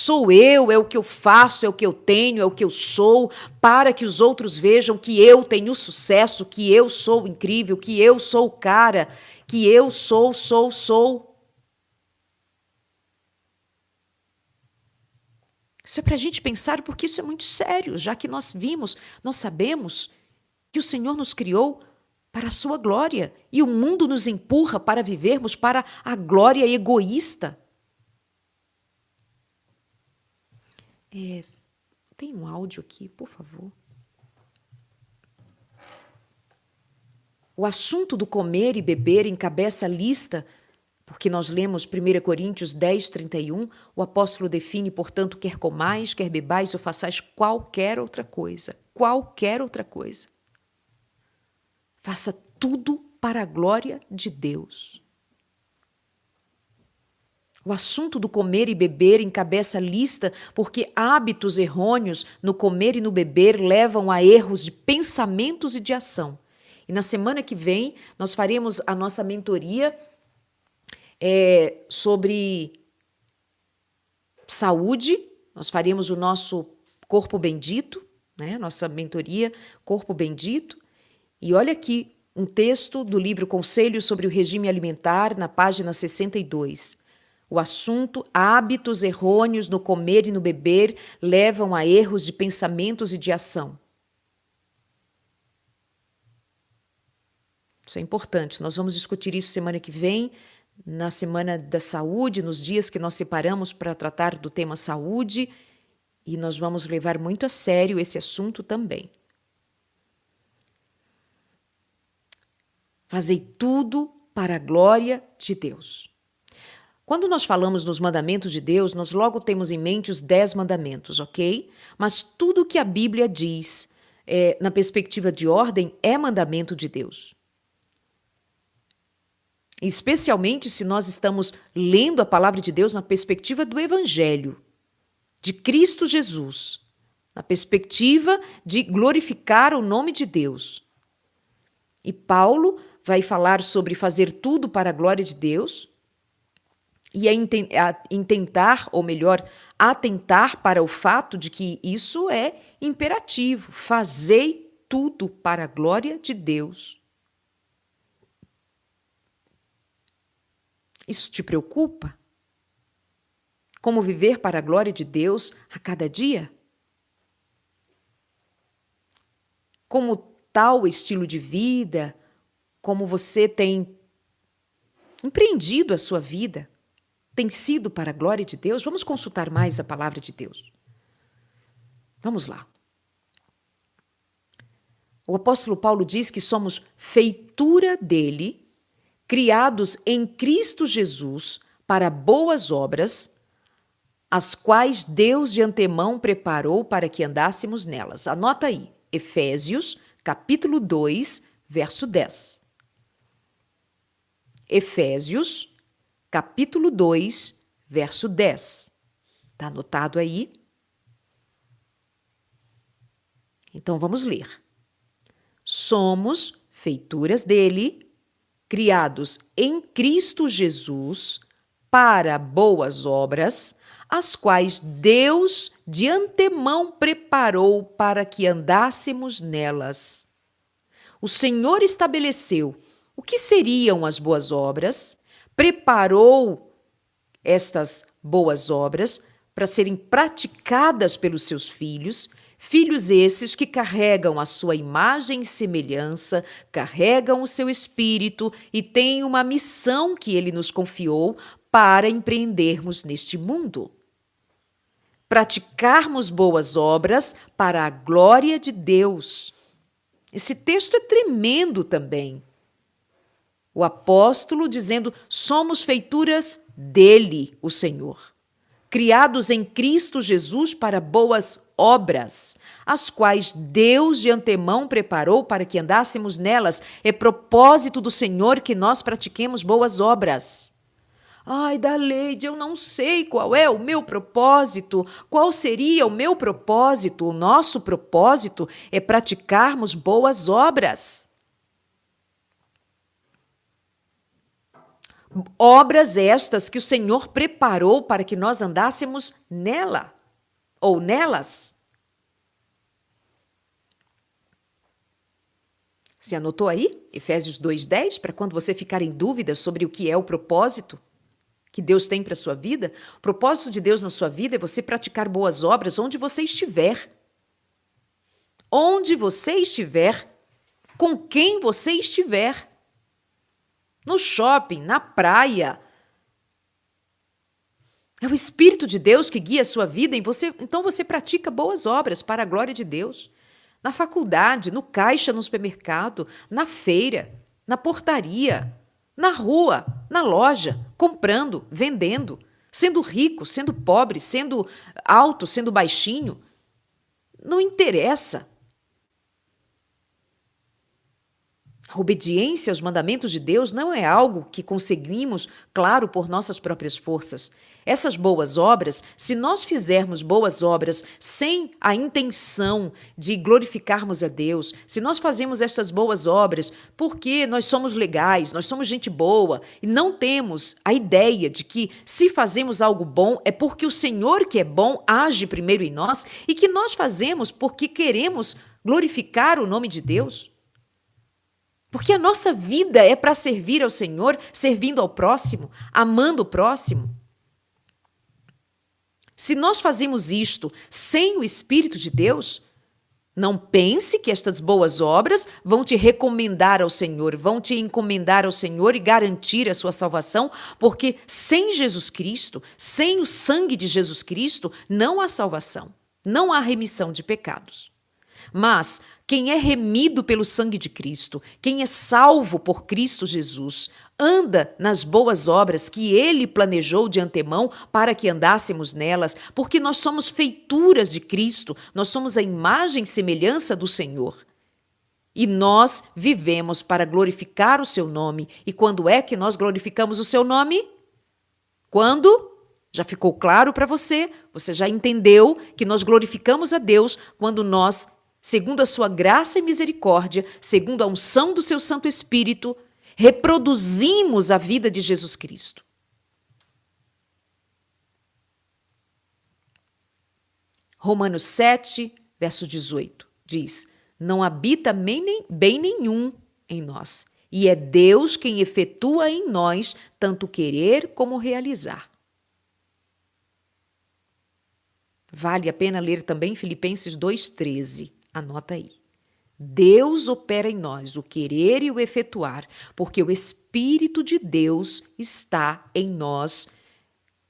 Sou eu, é o que eu faço, é o que eu tenho, é o que eu sou, para que os outros vejam que eu tenho sucesso, que eu sou incrível, que eu sou o cara, que eu sou. Isso é para a gente pensar, porque isso é muito sério, já que nós vimos, nós sabemos que o Senhor nos criou para a sua glória e o mundo nos empurra para vivermos para a glória egoísta. Tem um áudio aqui, por favor. O assunto do comer e beber encabeça a lista, porque nós lemos 1 Coríntios 10, 31, o apóstolo define, portanto, quer comais, quer bebais ou façais qualquer outra coisa. Qualquer outra coisa. Faça tudo para a glória de Deus. O assunto do comer e beber encabeça a lista porque hábitos errôneos no comer e no beber levam a erros de pensamentos e de ação. E na semana que vem nós faremos a nossa mentoria sobre saúde, nós faremos o nosso Corpo Bendito, né? Nossa mentoria Corpo Bendito. E olha aqui um texto do livro Conselhos sobre o Regime Alimentar, na página 62. O assunto, hábitos errôneos no comer e no beber levam a erros de pensamentos e de ação. Isso é importante. Nós vamos discutir isso semana que vem, na Semana da Saúde, nos dias que nós separamos para tratar do tema saúde, e nós vamos levar muito a sério esse assunto também. Fazei tudo para a glória de Deus. Quando nós falamos nos mandamentos de Deus, nós logo temos em mente os 10 mandamentos, ok? Mas tudo que a Bíblia diz, na perspectiva de ordem, é mandamento de Deus. Especialmente se nós estamos lendo a palavra de Deus na perspectiva do Evangelho, de Cristo Jesus, na perspectiva de glorificar o nome de Deus. E Paulo vai falar sobre fazer tudo para a glória de Deus e intentar, ou melhor, atentar para o fato de que isso é imperativo. Fazei tudo para a glória de Deus. Isso te preocupa? Como viver para a glória de Deus a cada dia? Como tal estilo de vida, como você tem empreendido a sua vida, tem sido para a glória de Deus? Vamos consultar mais a palavra de Deus. Vamos lá. O apóstolo Paulo diz que somos feitura dele, criados em Cristo Jesus para boas obras, as quais Deus de antemão preparou para que andássemos nelas. Anota aí, Efésios, capítulo 2, verso 10. Efésios, capítulo 2, verso 10. Está anotado aí? Então vamos ler. Somos feituras dele, criados em Cristo Jesus para boas obras, as quais Deus de antemão preparou para que andássemos nelas. O Senhor estabeleceu o que seriam as boas obras, preparou estas boas obras para serem praticadas pelos seus filhos, filhos esses que carregam a sua imagem e semelhança, carregam o seu espírito e têm uma missão que ele nos confiou para empreendermos neste mundo. Praticarmos boas obras para a glória de Deus. Esse texto é tremendo também. O apóstolo dizendo, somos feituras dele, o Senhor, criados em Cristo Jesus para boas obras, as quais Deus de antemão preparou para que andássemos nelas. É propósito do Senhor que nós pratiquemos boas obras. Ai, Daleide, eu não sei qual é o meu propósito. Qual seria o meu propósito? O nosso propósito é praticarmos boas obras. Obras estas que o Senhor preparou para que nós andássemos nela ou nelas. Você anotou aí? Efésios 2:10, para quando você ficar em dúvida sobre o que é o propósito que Deus tem para a sua vida? O propósito de Deus na sua vida é você praticar boas obras onde você estiver. Onde você estiver, com quem você estiver. No shopping, na praia. É o Espírito de Deus que guia a sua vida e então você pratica boas obras para a glória de Deus. Na faculdade, no caixa no supermercado, na feira, na portaria, na rua, na loja, comprando, vendendo, sendo rico, sendo pobre, sendo alto, sendo baixinho. Não interessa. A obediência aos mandamentos de Deus não é algo que conseguimos, claro, por nossas próprias forças. Essas boas obras, se nós fizermos boas obras sem a intenção de glorificarmos a Deus, se nós fazemos estas boas obras porque nós somos legais, nós somos gente boa e não temos a ideia de que se fazemos algo bom é porque o Senhor que é bom age primeiro em nós e que nós fazemos porque queremos glorificar o nome de Deus. Porque a nossa vida é para servir ao Senhor, servindo ao próximo, amando o próximo. Se nós fazemos isto sem o Espírito de Deus, não pense que estas boas obras vão te recomendar ao Senhor, vão te encomendar ao Senhor e garantir a sua salvação, porque sem Jesus Cristo, sem o sangue de Jesus Cristo, não há salvação, não há remissão de pecados. Mas quem é remido pelo sangue de Cristo, quem é salvo por Cristo Jesus, anda nas boas obras que Ele planejou de antemão para que andássemos nelas, porque nós somos feituras de Cristo, nós somos a imagem e semelhança do Senhor. E nós vivemos para glorificar o seu nome. E quando é que nós glorificamos o seu nome? Quando? Já ficou claro para você? Você já entendeu que nós glorificamos a Deus quando nós, segundo a sua graça e misericórdia, segundo a unção do seu Santo Espírito, reproduzimos a vida de Jesus Cristo. Romanos 7, verso 18, diz: não habita bem nenhum em nós, e é Deus quem efetua em nós tanto querer como realizar. Vale a pena ler também Filipenses 2,13. Anota aí. Deus opera em nós o querer e o efetuar, porque o Espírito de Deus está em nós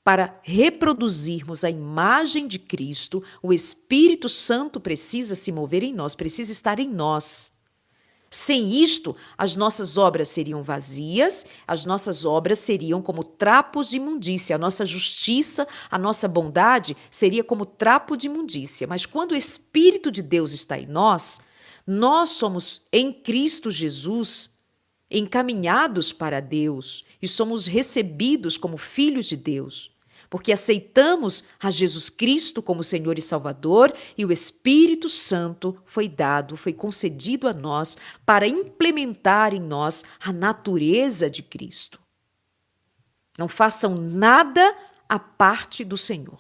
para reproduzirmos a imagem de Cristo. O Espírito Santo precisa se mover em nós, precisa estar em nós. Sem isto, as nossas obras seriam vazias, as nossas obras seriam como trapos de imundícia, a nossa justiça, a nossa bondade seria como trapo de imundícia. Mas quando o Espírito de Deus está em nós somos em Cristo Jesus encaminhados para Deus e somos recebidos como filhos de Deus. Porque aceitamos a Jesus Cristo como Senhor e Salvador e o Espírito Santo foi concedido a nós para implementar em nós a natureza de Cristo. Não façam nada à parte do Senhor.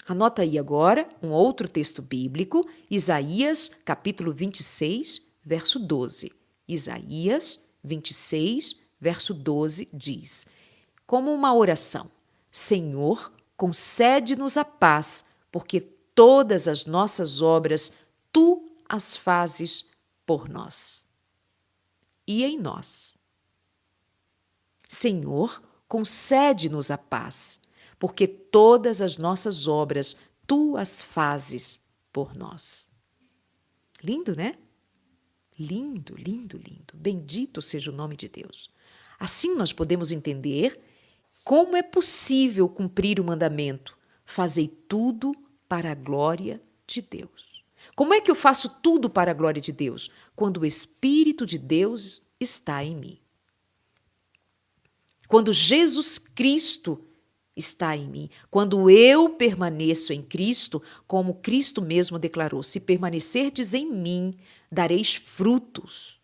Anota aí agora um outro texto bíblico, Isaías, capítulo 26, verso 12. Isaías 26, verso 12 diz: como uma oração: Senhor, concede-nos a paz, porque todas as nossas obras tu as fazes por nós e em nós. Senhor, concede-nos a paz, porque todas as nossas obras tu as fazes por nós. Lindo, né? Lindo, lindo, lindo. Bendito seja o nome de Deus. Assim nós podemos entender como é possível cumprir o mandamento: fazei tudo para a glória de Deus. Como é que eu faço tudo para a glória de Deus? Quando o Espírito de Deus está em mim. Quando Jesus Cristo está em mim. Quando eu permaneço em Cristo, como Cristo mesmo declarou: se permanecerdes em mim, dareis frutos.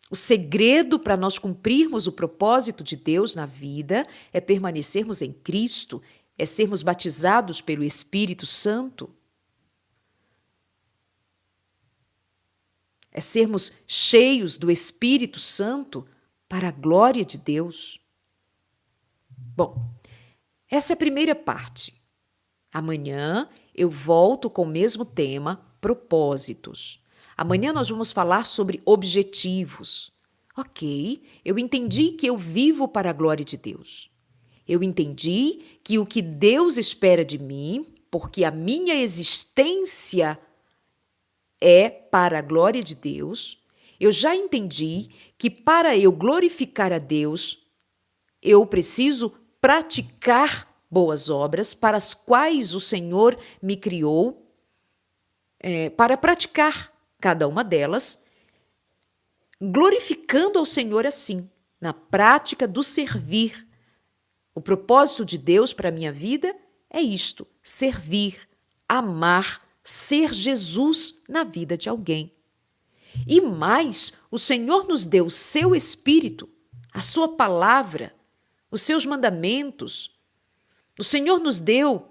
O segredo para nós cumprirmos o propósito de Deus na vida é permanecermos em Cristo, é sermos batizados pelo Espírito Santo, é sermos cheios do Espírito Santo para a glória de Deus. Bom, essa é a primeira parte. Amanhã eu volto com o mesmo tema, propósitos. Amanhã nós vamos falar sobre objetivos. Ok, eu entendi que eu vivo para a glória de Deus. Eu entendi que o que Deus espera de mim, porque a minha existência é para a glória de Deus, eu já entendi que para eu glorificar a Deus, eu preciso praticar boas obras para as quais o Senhor me criou para praticar cada uma delas, glorificando ao Senhor assim, na prática do servir. O propósito de Deus para a minha vida é isto: servir, amar, ser Jesus na vida de alguém. E mais, o Senhor nos deu o seu Espírito, a sua palavra, os seus mandamentos. O Senhor nos deu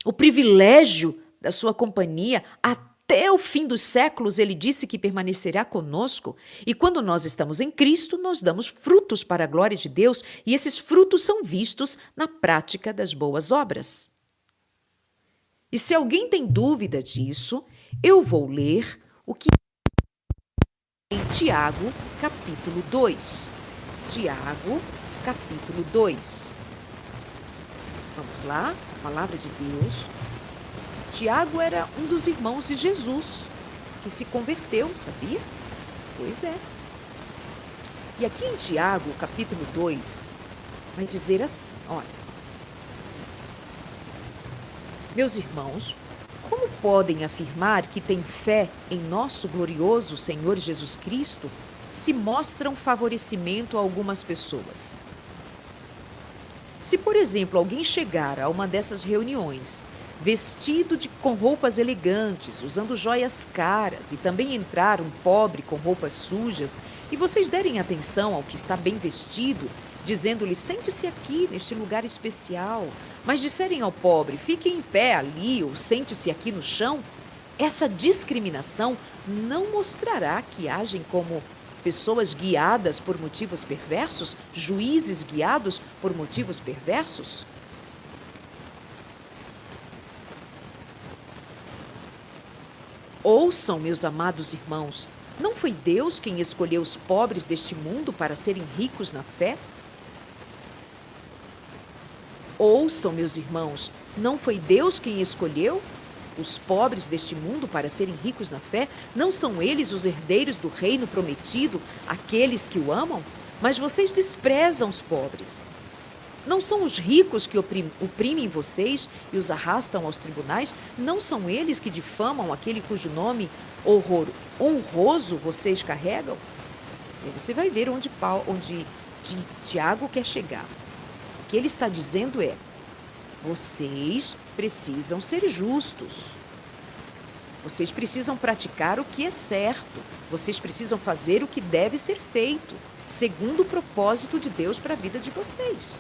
o privilégio da sua companhia até o fim dos séculos. Ele disse que permanecerá conosco. E quando nós estamos em Cristo, nós damos frutos para a glória de Deus. E esses frutos são vistos na prática das boas obras. E se alguém tem dúvida disso, eu vou ler o que em Tiago, capítulo 2. Tiago, capítulo 2. Vamos lá, a palavra de Deus. Tiago era um dos irmãos de Jesus, que se converteu, sabia? Pois é. E aqui em Tiago, capítulo 2, vai dizer assim, olha. Meus irmãos, como podem afirmar que têm fé em nosso glorioso Senhor Jesus Cristo se mostram favorecimento a algumas pessoas? Se, por exemplo, alguém chegar a uma dessas reuniões vestido com roupas elegantes, usando joias caras, e também entrar um pobre com roupas sujas, e vocês derem atenção ao que está bem vestido, dizendo-lhe, sente-se aqui, neste lugar especial, mas disserem ao pobre, fique em pé ali, ou sente-se aqui no chão, essa discriminação não mostrará que agem como pessoas guiadas por motivos perversos, juízes guiados por motivos perversos? Ouçam, meus amados irmãos, não foi Deus quem escolheu os pobres deste mundo para serem ricos na fé? Ouçam, meus irmãos, não foi Deus quem escolheu os pobres deste mundo para serem ricos na fé? Não são eles os herdeiros do reino prometido, aqueles que o amam? Mas vocês desprezam os pobres. Não são os ricos que oprimem vocês e os arrastam aos tribunais? Não são eles que difamam aquele cujo nome honroso vocês carregam? E você vai ver onde Tiago quer chegar. O que ele está dizendo é: vocês precisam ser justos. Vocês precisam praticar o que é certo. Vocês precisam fazer o que deve ser feito, segundo o propósito de Deus para a vida de vocês.